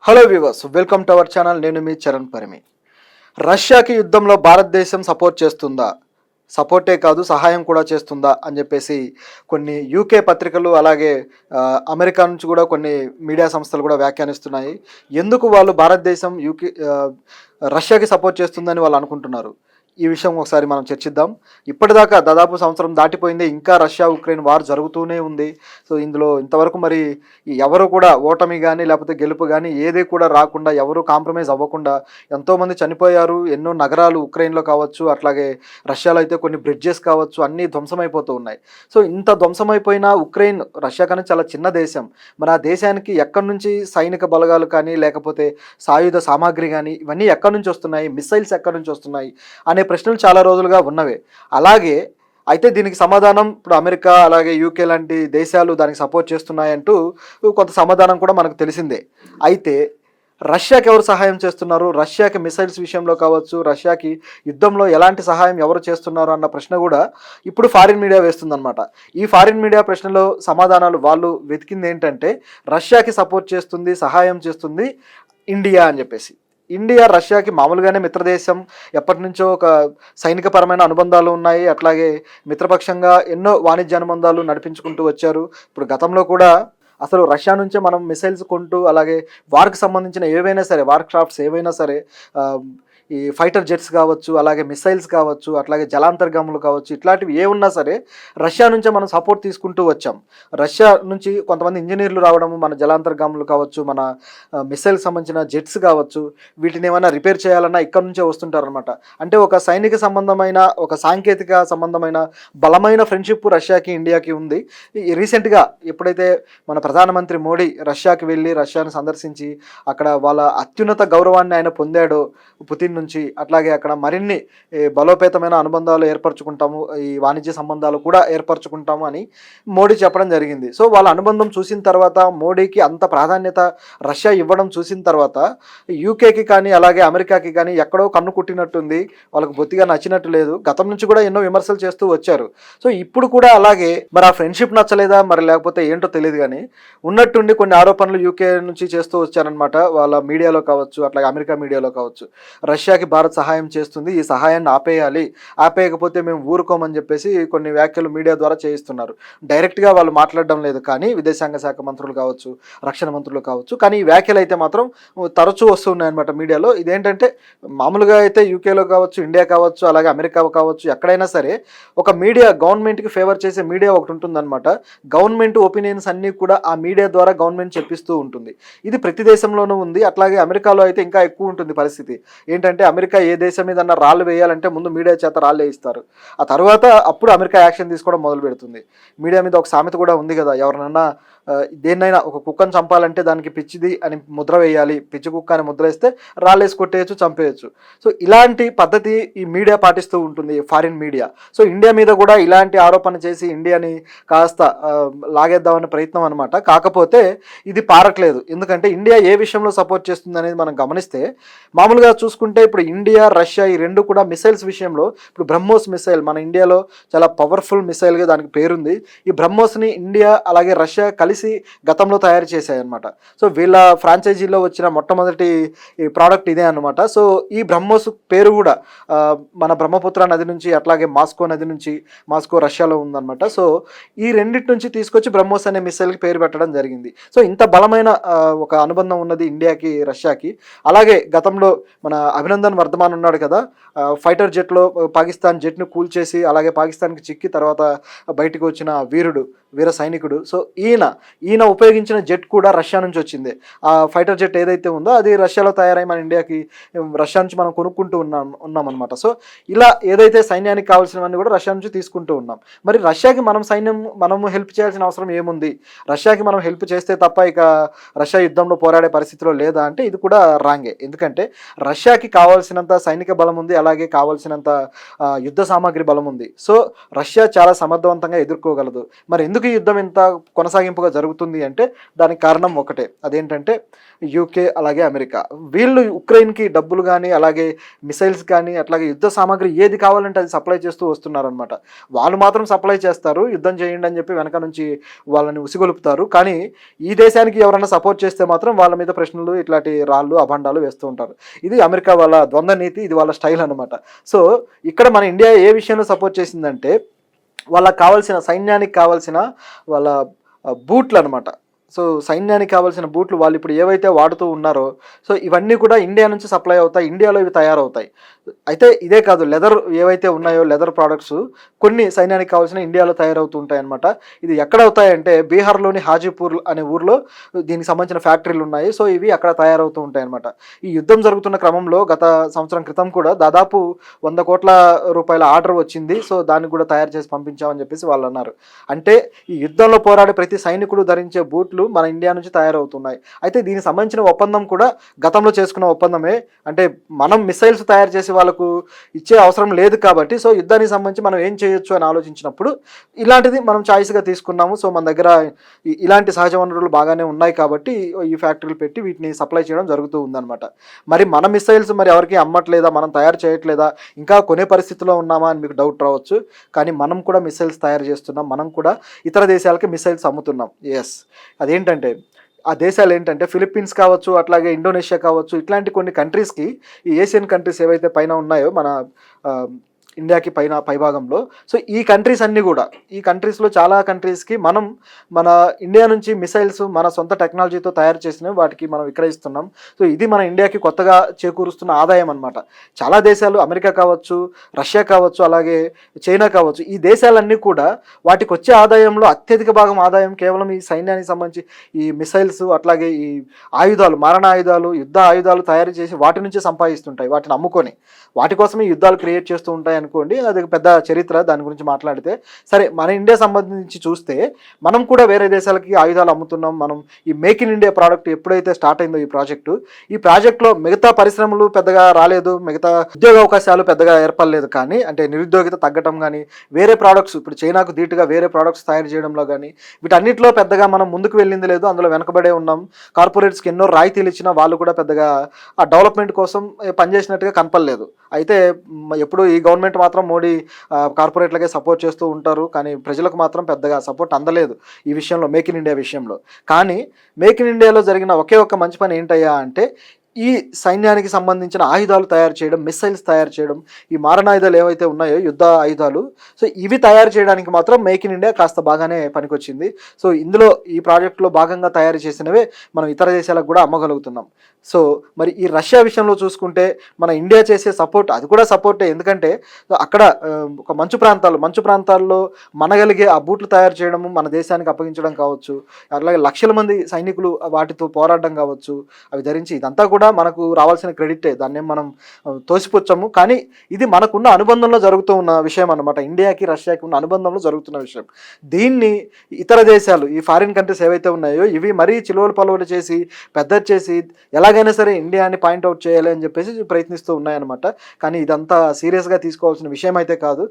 Hello viewers, welcome to our channel. నేను మీ చరణ్ పరిమి. రష్యాకి యుద్ధంలో భారతదేశం సపోర్ట్ చేస్తుందా, సపోర్టే కాదు సహాయం కూడా చేస్తుందా అని చెప్పేసి కొన్ని యూకే పత్రికలు అలాగే అమెరికా నుంచి కూడా కొన్ని మీడియా సంస్థలు కూడా వ్యాఖ్యానిస్తున్నాయి. ఎందుకు వాళ్ళు భారతదేశం రష్యాకి సపోర్ట్ చేస్తుందని వాళ్ళు అనుకుంటున్నారు? ఈ విషయం ఒకసారి మనం చర్చిద్దాం. ఇప్పటిదాకా దాదాపు సంవత్సరం దాటిపోయింది, ఇంకా రష్యా ఉక్రెయిన్ వార్ జరుగుతూనే ఉంది. సో ఇందులో ఇంతవరకు మరి ఎవరు కూడా ఓటమి కానీ లేకపోతే గెలుపు కానీ ఏది కూడా రాకుండా, ఎవరు కాంప్రమైజ్ అవ్వకుండా ఎంతోమంది చనిపోయారు. ఎన్నో నగరాలు ఉక్రెయిన్లో కావచ్చు, అట్లాగే రష్యాలో అయితే కొన్ని బ్రిడ్జెస్ కావచ్చు, అన్నీ ధ్వంసమైపోతూ ఉన్నాయి. సో ఇంత ధ్వంసమైపోయిన ఉక్రెయిన్, రష్యా కానీ చాలా చిన్న దేశం. మరి ఆ దేశానికి ఎక్కడి నుంచి సైనిక బలగాలు కానీ లేకపోతే సాయుధ సామాగ్రి కానీ ఇవన్నీ ఎక్కడి నుంచి వస్తున్నాయి, మిసైల్స్ ఎక్కడి నుంచి వస్తున్నాయి అనే ప్రశ్నలు చాలా రోజులుగా ఉన్నవే. అలాగే అయితే దీనికి సమాధానం ఇప్పుడు అమెరికా అలాగే యూకే లాంటి దేశాలు దానికి సపోర్ట్ చేస్తున్నాయంటూ కొంత సమాధానం కూడా మనకు తెలిసిందే. అయితే రష్యాకి ఎవరు సహాయం చేస్తున్నారు, రష్యాకి మిసైల్స్ విషయంలో కావచ్చు, రష్యాకి యుద్ధంలో ఎలాంటి సహాయం ఎవరు చేస్తున్నారు అన్న ప్రశ్న కూడా ఇప్పుడు ఫారిన్ మీడియా వేస్తుందన్నమాట. ఈ ఫారిన్ మీడియా ప్రశ్నలో సమాధానాలు వాళ్ళు వెతికింది ఏంటంటే, రష్యాకి సపోర్ట్ చేస్తుంది, సహాయం చేస్తుంది ఇండియా అని చెప్పేసి. ఇండియా రష్యాకి మామూలుగానే మిత్రదేశం, ఎప్పటి నుంచో ఒక సైనికపరమైన అనుబంధాలు ఉన్నాయి. అట్లాగే మిత్రపక్షంగా ఎన్నో వాణిజ్య అనుబంధాలు నడిపించుకుంటూ వచ్చారు. ఇప్పుడు గతంలో కూడా అసలు రష్యా నుంచే మనం మిసైల్స్ కొంటూ, అలాగే వార్కి సంబంధించిన ఏవైనా సరే, వార్ క్రాఫ్ట్స్ ఏవైనా సరే, ఈ ఫైటర్ జెట్స్ కావచ్చు, అలాగే మిసైల్స్ కావచ్చు, అట్లాగే జలాంతర్గాములు కావచ్చు, ఇట్లాంటివి ఏ ఉన్నా సరే రష్యా నుంచే మనం సపోర్ట్ తీసుకుంటూ వచ్చాం. రష్యా నుంచి కొంతమంది ఇంజనీర్లు రావడము, మన జలాంతర్గాములు కావచ్చు, మన మిసైల్కి సంబంధించిన జెట్స్ కావచ్చు, వీటిని ఏమైనా రిపేర్ చేయాలన్నా ఇక్కడ నుంచే వస్తుంటారనమాట. అంటే ఒక సైనిక సంబంధమైన, ఒక సాంకేతిక సంబంధమైన బలమైన ఫ్రెండ్షిప్ రష్యాకి ఇండియాకి ఉంది. రీసెంట్గా ఎప్పుడైతే మన ప్రధానమంత్రి మోడీ రష్యాకి వెళ్ళి రష్యాను సందర్శించి అక్కడ వాళ్ళ అత్యున్నత గౌరవాన్ని ఆయన పొందాడో పుతిన్ నుంచి, అట్లాగే అక్కడ మరిన్ని బలోపేతమైన అనుబంధాలు ఏర్పరచుకుంటాము, ఈ వాణిజ్య సంబంధాలు కూడా ఏర్పరచుకుంటాము అని మోడీ చెప్పడం జరిగింది. సో వాళ్ళ అనుబంధం చూసిన తర్వాత, మోడీకి అంత ప్రాధాన్యత రష్యా ఇవ్వడం చూసిన తర్వాత యూకేకి కానీ అలాగే అమెరికాకి కానీ ఎక్కడో కన్ను కుట్టినట్టుంది, వాళ్ళకు బొత్తిగా నచ్చినట్టు లేదు. గతం నుంచి కూడా ఎన్నో విమర్శలు చేస్తూ వచ్చారు. సో ఇప్పుడు కూడా అలాగే మరి ఆ ఫ్రెండ్షిప్ నచ్చలేదా మరి లేకపోతే ఏంటో తెలియదు, కానీ ఉన్నట్టుండి కొన్ని ఆరోపణలు యూకే నుంచి చేస్తూ వచ్చారనమాట. వాళ్ళ మీడియాలో కావచ్చు, అట్లాగే అమెరికా మీడియాలో కావచ్చు, రష్యాకి భారత్ సహాయం చేస్తుంది, ఈ సహాయాన్ని ఆపేయాలి, ఆపేయకపోతే మేము ఊరుకోమని చెప్పేసి కొన్ని వ్యాఖ్యలు మీడియా ద్వారా చేయిస్తున్నారు. డైరెక్ట్గా వాళ్ళు మాట్లాడడం లేదు, కానీ విదేశాంగ శాఖ మంత్రులు కావచ్చు, రక్షణ మంత్రులు కావచ్చు, కానీ ఈ వ్యాఖ్యలు అయితే మాత్రం తరచూ వస్తున్నాయన్నమాట మీడియాలో. ఇదేంటంటే మామూలుగా అయితే యూకేలో కావచ్చు, ఇండియా కావచ్చు, అలాగే అమెరికా కావచ్చు, ఎక్కడైనా సరే ఒక మీడియా, గవర్నమెంట్కి ఫేవర్ చేసే మీడియా ఒకటి ఉంటుందన్నమాట. గవర్నమెంట్ ఒపీనియన్స్ అన్నీ కూడా ఆ మీడియా ద్వారా గవర్నమెంట్ చెప్పిస్తూ ఉంటుంది. ఇది ప్రతి దేశంలోనూ ఉంది. అట్లాగే అమెరికాలో అయితే ఇంకా ఎక్కువ ఉంటుంది పరిస్థితి. ఏంటంటే అమెరికా ఏ దేశం మీద రాళ్ళు వేయాలంటే ముందు మీడియా చేత రాళ్ళు వేయిస్తారు, ఆ తర్వాత అప్పుడు అమెరికా యాక్షన్ తీసుకోవడం మొదలు పెడుతుంది. మీడియా మీద ఒక సామెత కూడా ఉంది కదా, ఎవరినన్నా దేన్నైనా ఒక కుక్కను చంపాలంటే దానికి పిచ్చిది అని ముద్ర వేయాలి, పిచ్చి కుక్క అని ముద్ర వేస్తే రాళ్ళేసి కొట్టేయచ్చు, చంపేయచ్చు. సో ఇలాంటి పద్ధతి ఈ మీడియా పాటిస్తూ ఉంటుంది, ఫారిన్ మీడియా. సో ఇండియా మీద కూడా ఇలాంటి ఆరోపణ చేసి ఇండియాని కాస్త లాగేద్దామనే ప్రయత్నం అనమాట. కాకపోతే ఇది పారట్లేదు. ఎందుకంటే ఇండియా ఏ విషయంలో సపోర్ట్ చేస్తుంది అనేది మనం గమనిస్తే, మామూలుగా చూసుకుంటే ఇప్పుడు ఇండియా రష్యా ఈ రెండు కూడా మిసైల్స్ విషయంలో, ఇప్పుడు బ్రహ్మోస్ మిసైల్ మన ఇండియాలో చాలా పవర్ఫుల్ మిసైల్గా దానికి పేరుంది. ఈ బ్రహ్మోస్ని ఇండియా అలాగే రష్యా కలిసి గతంలో తయారు చేశాయన్నమాట. సో వీళ్ళ ఫ్రాంచైజీలో వచ్చిన మొట్టమొదటి ఈ ప్రోడక్ట్ ఇదే అనమాట. సో ఈ బ్రహ్మోస్ పేరు కూడా మన బ్రహ్మపుత్ర నది నుంచి, అట్లాగే మాస్కో నది నుంచి, మాస్కో రష్యాలో ఉందన్నమాట. సో ఈ రెండింటి నుంచి తీసుకొచ్చి బ్రహ్మోస్ అనే మిసైల్కి పేరు పెట్టడం జరిగింది. సో ఇంత బలమైన ఒక అనుబంధం ఉన్నది ఇండియాకి రష్యాకి. అలాగే గతంలో మన అభినందన్ వర్ధమాన్ ఉన్నాడు కదా, ఫైటర్ జెట్లో పాకిస్తాన్ జెట్ను కూల్చేసి అలాగే పాకిస్తాన్కి చిక్కి తర్వాత బయటకు వచ్చిన వీర సైనికుడు. సో ఈయన ఉపయోగించిన జెట్ కూడా రష్యా నుంచి వచ్చింది. ఆ ఫైటర్ జెట్ ఏదైతే ఉందో అది రష్యాలో తయారై మన ఇండియాకి, రష్యా నుంచి మనం కొనుక్కుంటూ ఉన్నామన్నమాట. సో ఇలా ఏదైతే సైన్యానికి కావాల్సినవన్నీ కూడా రష్యా నుంచి తీసుకుంటూ ఉన్నాం. మరి రష్యాకి మనము హెల్ప్ చేయాల్సిన అవసరం ఏముంది? రష్యాకి మనం హెల్ప్ చేస్తే తప్ప ఇక రష్యా యుద్ధంలో పోరాడే పరిస్థితిలో లేదా అంటే ఇది కూడా రాంగే. ఎందుకంటే రష్యాకి కావాల్సినంత సైనిక బలం ఉంది, అలాగే కావాల్సినంత యుద్ధ సామాగ్రి బలం ఉంది. సో రష్యా చాలా సమర్థవంతంగా ఎదుర్కోగలదు. మరి ఎందుకు ఈ యుద్ధం ఇంత కొనసాగింపుగా జరుగుతుంది అంటే దానికి కారణం ఒకటే, అదేంటంటే యూకే అలాగే అమెరికా. వీళ్ళు ఉక్రెయిన్కి డబ్బులు కానీ అలాగే మిసైల్స్ కానీ అట్లాగే యుద్ధ సామాగ్రి ఏది కావాలంటే అది సప్లై చేస్తూ వస్తున్నారనమాట. వాళ్ళు మాత్రం సప్లై చేస్తారు, యుద్ధం చేయండి అని చెప్పి వెనక నుంచి వాళ్ళని ఉసిగొలుపుతారు. కానీ ఈ దేశానికి ఎవరైనా సపోర్ట్ చేస్తే మాత్రం వాళ్ళ మీద ప్రశ్నలు ఇట్లాంటి రాళ్ళు అభండాలు వేస్తూ ఉంటారు. ఇది అమెరికా వాళ్ళ ద్వంద్వ నీతి, ఇది వాళ్ళ స్టైల్ అనమాట. సో ఇక్కడ మన ఇండియా ఏ విషయంలో సపోర్ట్ చేసిందంటే వాళ్ళకి కావాల్సిన సైన్యానికి కావాల్సిన వాళ్ళ బూట్లు అనమాట. సో సైన్యానికి కావాల్సిన బూట్లు వాళ్ళు ఇప్పుడు ఏవైతే వాడుతూ ఉన్నారో సో ఇవన్నీ కూడా ఇండియా నుంచి సప్లై అవుతాయి, ఇండియాలో ఇవి తయారవుతాయి. అయితే ఇదే కాదు, లెదర్ ఏవైతే ఉన్నాయో లెదర్ ప్రోడక్ట్స్ కొన్ని సైన్యానికి కావాల్సిన ఇండియాలో తయారవుతూ ఉంటాయి అనమాట. ఇది ఎక్కడ అవుతాయంటే బీహార్లోని హాజీపూర్ అనే ఊర్లో దీనికి సంబంధించిన ఫ్యాక్టరీలు ఉన్నాయి. సో ఇవి అక్కడ తయారవుతూ ఉంటాయి అనమాట. ఈ యుద్ధం జరుగుతున్న క్రమంలో గత సంవత్సరం క్రితం కూడా దాదాపు 100 కోట్ల రూపాయల ఆర్డర్ వచ్చింది. సో దాన్ని కూడా తయారు చేసి పంపించామని చెప్పేసి వాళ్ళు అన్నారు. అంటే ఈ యుద్ధంలో పోరాడే ప్రతి సైనికుడు ధరించే బూట్లు మన ఇండియా నుంచి తయారవుతున్నాయి. అయితే దీనికి సంబంధించిన ఒప్పందం కూడా గతంలో చేసుకున్న ఒప్పందమే. అంటే మనం మిసైల్స్ తయారు చేసి వాళ్ళకు ఇచ్చే అవసరం లేదు కాబట్టి సో యుద్ధానికి సంబంధించి మనం ఏం చేయొచ్చు అని ఆలోచించినప్పుడు ఇలాంటిది మనం చాయిస్గా తీసుకున్నాము. సో మన దగ్గర ఇలాంటి సహజ వనరులు బాగానే ఉన్నాయి కాబట్టి ఈ ఫ్యాక్టరీలు పెట్టి వీటిని సప్లై చేయడం జరుగుతూ ఉందన్నమాట. మరి మన మిసైల్స్ మరి ఎవరికి అమ్మట్లేదా, మనం తయారు చేయట్లేదా, ఇంకా కొనే పరిస్థితిలో ఉన్నామా అని మీకు డౌట్ రావచ్చు. కానీ మనం కూడా మిసైల్స్ తయారు చేస్తున్నాం, మనం కూడా ఇతర దేశాలకి మిసైల్స్ అమ్ముతున్నాం. ఎస్, అదేంటంటే ఆ దేశాలు ఏంటంటే ఫిలిప్పీన్స్ కావచ్చు, అట్లాగే ఇండోనేషియా కావచ్చు, ఇట్లాంటి కొన్ని కంట్రీస్కి ఈ ఏషియన్ కంట్రీస్ ఏవైతే పైన ఉన్నాయో మన ఇండియాకి పైభాగంలో, సో ఈ కంట్రీస్ అన్నీ కూడా ఈ కంట్రీస్లో చాలా కంట్రీస్కి మనం మన ఇండియా నుంచి మిసైల్స్ మన సొంత టెక్నాలజీతో తయారు చేసినవి వాటికి మనం విక్రయిస్తున్నాం. సో ఇది మన ఇండియాకి కొత్తగా చేకూరుస్తున్న ఆదాయం అనమాట. చాలా దేశాలు అమెరికా కావచ్చు, రష్యా కావచ్చు, అలాగే చైనా కావచ్చు, ఈ దేశాలన్నీ కూడా వాటికి వచ్చే ఆదాయంలో అత్యధిక భాగం ఆదాయం కేవలం ఈ సైన్యానికి సంబంధించి ఈ మిసైల్స్ అట్లాగే ఈ ఆయుధాలు, మారణ ఆయుధాలు, యుద్ధ ఆయుధాలు తయారు చేసి వాటి నుంచి సంపాదిస్తుంటాయి. వాటిని అమ్ముకొని వాటి కోసమే యుద్ధాలు క్రియేట్ చేస్తూ ఉంటాయి అనుకోండి. అది పెద్ద చరిత్ర, దాని గురించి మాట్లాడితే. సరే, మన ఇండియా సంబంధించి చూస్తే మనం కూడా వేరే దేశాలకి ఆయుధాలు అమ్ముతున్నాం. మనం ఈ మేక్ ఇన్ ఇండియా ప్రోడక్ట్ ఎప్పుడైతే స్టార్ట్ అయిందో ఈ ప్రాజెక్ట్లో మిగతా పరిశ్రమలు పెద్దగా రాలేదు, మిగతా ఉద్యోగ అవకాశాలు పెద్దగా ఏర్పడలేదు. కానీ అంటే నిరుద్యోగిత తగ్గటం కానీ వేరే ప్రోడక్ట్స్ ఇప్పుడు చైనాకు ధీటుగా వేరే ప్రోడక్ట్స్ తయారు చేయడంలో కానీ వీటన్నిటిలో పెద్దగా మనం ముందుకు వెళ్ళింది లేదు, అందులో వెనకబడే ఉన్నాం. కార్పొరేట్స్కి ఎన్నో రాయితీలు ఇచ్చినా వాళ్ళు కూడా పెద్దగా ఆ డెవలప్మెంట్ కోసం పనిచేసినట్టుగా కనపడలేదు. అయితే ఎప్పుడు ఈ గవర్నమెంట్ మాత్రం మోడీ కార్పొరేట్లకే సపోర్ట్ చేస్తూ ఉంటారు, కానీ ప్రజలకు మాత్రం పెద్దగా సపోర్ట్ అందలేదు ఈ విషయంలో, మేక్ ఇన్ ఇండియా విషయంలో. కానీ మేక్ ఇన్ ఇండియాలో జరిగిన ఒకే ఒక్క మంచి పని ఏంటయ్యా అంటే ఈ సైన్యానికి సంబంధించిన ఆయుధాలు తయారు చేయడం, మిసైల్స్ తయారు చేయడం, ఈ మారణాయుధాలు ఏవైతే ఉన్నాయో యుద్ధ ఆయుధాలు, సో ఇవి తయారు చేయడానికి మాత్రం మేక్ ఇన్ ఇండియా కాస్త బాగానే పనికొచ్చింది. సో ఇందులో ఈ ప్రాజెక్టులో భాగంగా తయారు చేసినవే మనం ఇతర దేశాలకు కూడా అమ్మగలుగుతున్నాం. సో మరి ఈ రష్యా విషయంలో చూసుకుంటే మన ఇండియా చేసే సపోర్ట్, అది కూడా సపోర్టే. ఎందుకంటే అక్కడ ఒక మంచు ప్రాంతాల్లో మనగలిగే ఆ బూట్లు తయారు చేయడము, మన దేశానికి అప్పగించడం కావచ్చు, అలాగే లక్షల మంది సైనికులు వాటితో పోరాడడం కావచ్చు, అవి ధరించి ఇదంతా కూడా మనకు రావాల్సిన క్రెడిటే, దాన్ని మనం తోసిపుచ్చము. కానీ ఇది మనకున్న అనుబంధంలో జరుగుతూ ఉన్న విషయం అన్నమాట. ఇండియాకి రష్యాకి ఉన్న అనుబంధంలో జరుగుతున్న విషయం. దీన్ని ఇతర దేశాలు, ఈ ఫారిన్ కంట్రీస్ ఏవైతే ఉన్నాయో ఇవి మరీ చిలువలు పలువలు చేసి పెద్ద చేసి ఎలాగైనా సరే ఇండియాని పాయింట్అవుట్ చేయాలి అని చెప్పేసి ప్రయత్నిస్తూ ఉన్నాయన్నమాట. కానీ ఇదంతా సీరియస్గా తీసుకోవాల్సిన విషయం అయితే కాదు.